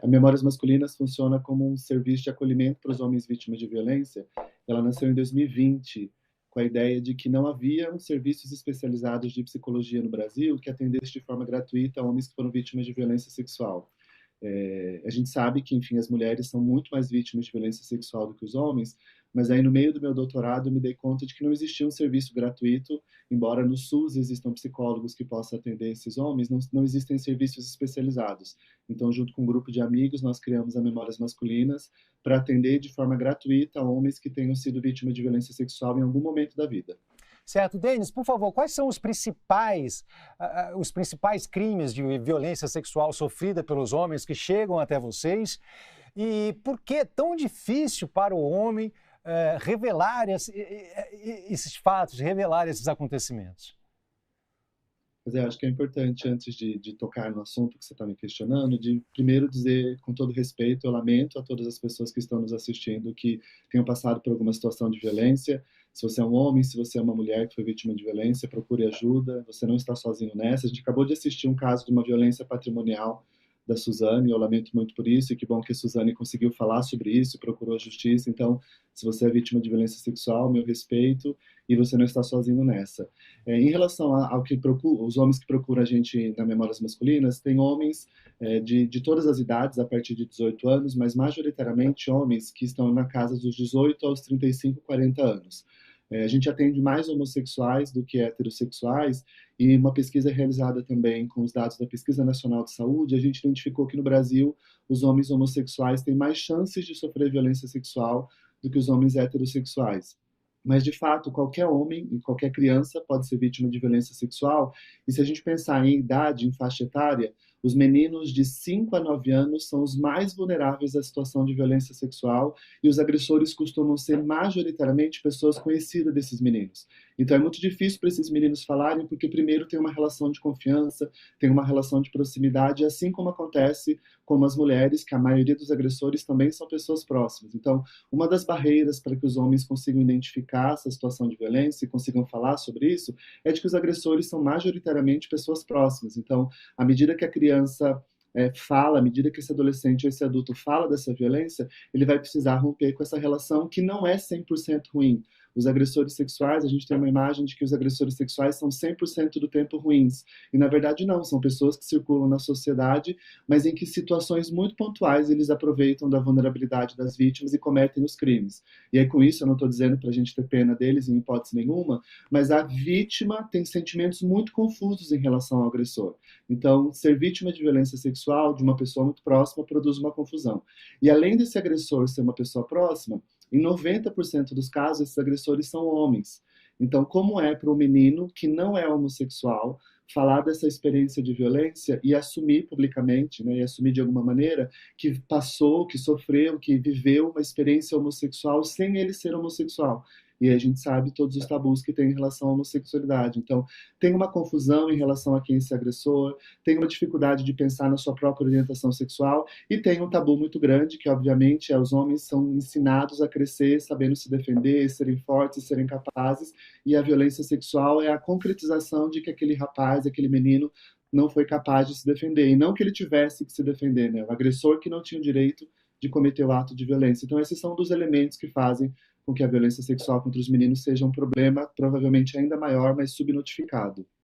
A Memórias Masculinas funciona como um serviço de acolhimento para os homens vítimas de violência. Ela nasceu em 2020, com a ideia de que não haviam serviços especializados de psicologia no Brasil que atendesse de forma gratuita homens que foram vítimas de violência sexual. A gente sabe que, enfim, as mulheres são muito mais vítimas de violência sexual do que os homens, mas aí no meio do meu doutorado eu me dei conta de que não existia um serviço gratuito, embora no SUS existam psicólogos que possam atender esses homens, não existem serviços especializados. Então, junto com um grupo de amigos, nós criamos a Memórias Masculinas para atender de forma gratuita homens que tenham sido vítimas de violência sexual em algum momento da vida. Certo. Denis, por favor, quais são os principais crimes de violência sexual sofrida pelos homens que chegam até vocês? E por que é tão difícil para o homem revelar esses fatos, revelar esses acontecimentos? Mas eu acho que é importante, antes de tocar no assunto que você está me questionando, de primeiro dizer, com todo respeito, eu lamento a todas as pessoas que estão nos assistindo que tenham passado por alguma situação de violência. Se você é um homem, se você é uma mulher que foi vítima de violência, procure ajuda, você não está sozinho nessa. A gente acabou de assistir um caso de uma violência patrimonial da Suzane, eu lamento muito por isso, e que bom que a Suzane conseguiu falar sobre isso e procurou a justiça. Então, se você é vítima de violência sexual, meu respeito, e você não está sozinho nessa. Em relação ao que procura, os homens que procuram a gente na Memórias Masculinas, tem homens de todas as idades, a partir de 18 anos, mas majoritariamente homens que estão na casa dos 18 aos 35, 40 anos. A gente atende mais homossexuais do que heterossexuais, e uma pesquisa realizada também com os dados da Pesquisa Nacional de Saúde, a gente identificou que no Brasil os homens homossexuais têm mais chances de sofrer violência sexual do que os homens heterossexuais. Mas, de fato, qualquer homem e qualquer criança pode ser vítima de violência sexual. E se a gente pensar em idade, em faixa etária, os meninos de 5 a 9 anos são os mais vulneráveis à situação de violência sexual, e os agressores costumam ser majoritariamente pessoas conhecidas desses meninos. Então é muito difícil para esses meninos falarem, porque primeiro tem uma relação de confiança, tem uma relação de proximidade, assim como acontece com as mulheres, que a maioria dos agressores também são pessoas próximas. Então, uma das barreiras para que os homens consigam identificar essa situação de violência e consigam falar sobre isso é de que os agressores são majoritariamente pessoas próximas. Então, à medida que a criança fala, à medida que esse adolescente ou esse adulto fala dessa violência, ele vai precisar romper com essa relação que não é 100% ruim. Os agressores sexuais, a gente tem uma imagem de que os agressores sexuais são 100% do tempo ruins. E, na verdade, não. São pessoas que circulam na sociedade, mas em que situações muito pontuais eles aproveitam da vulnerabilidade das vítimas e cometem os crimes. E aí, com isso, eu não estou dizendo para a gente ter pena deles em hipótese nenhuma, mas a vítima tem sentimentos muito confusos em relação ao agressor. Então, ser vítima de violência sexual de uma pessoa muito próxima produz uma confusão. E além desse agressor ser uma pessoa próxima, em 90% dos casos, esses agressores são homens. Então, como é para um menino que não é homossexual falar dessa experiência de violência e assumir publicamente, né, e assumir de alguma maneira que passou, que sofreu, que viveu uma experiência homossexual sem ele ser homossexual? E a gente sabe todos os tabus que tem em relação à homossexualidade. Então, tem uma confusão em relação a quem é esse agressor, tem uma dificuldade de pensar na sua própria orientação sexual, e tem um tabu muito grande, que obviamente os homens são ensinados a crescer sabendo se defender, serem fortes, serem capazes, e a violência sexual é a concretização de que aquele rapaz, aquele menino, não foi capaz de se defender, e não que ele tivesse que se defender, né? O agressor que não tinha o direito de cometer o ato de violência. Então, esses são dos elementos que fazem com que a violência sexual contra os meninos seja um problema provavelmente ainda maior, mas subnotificado.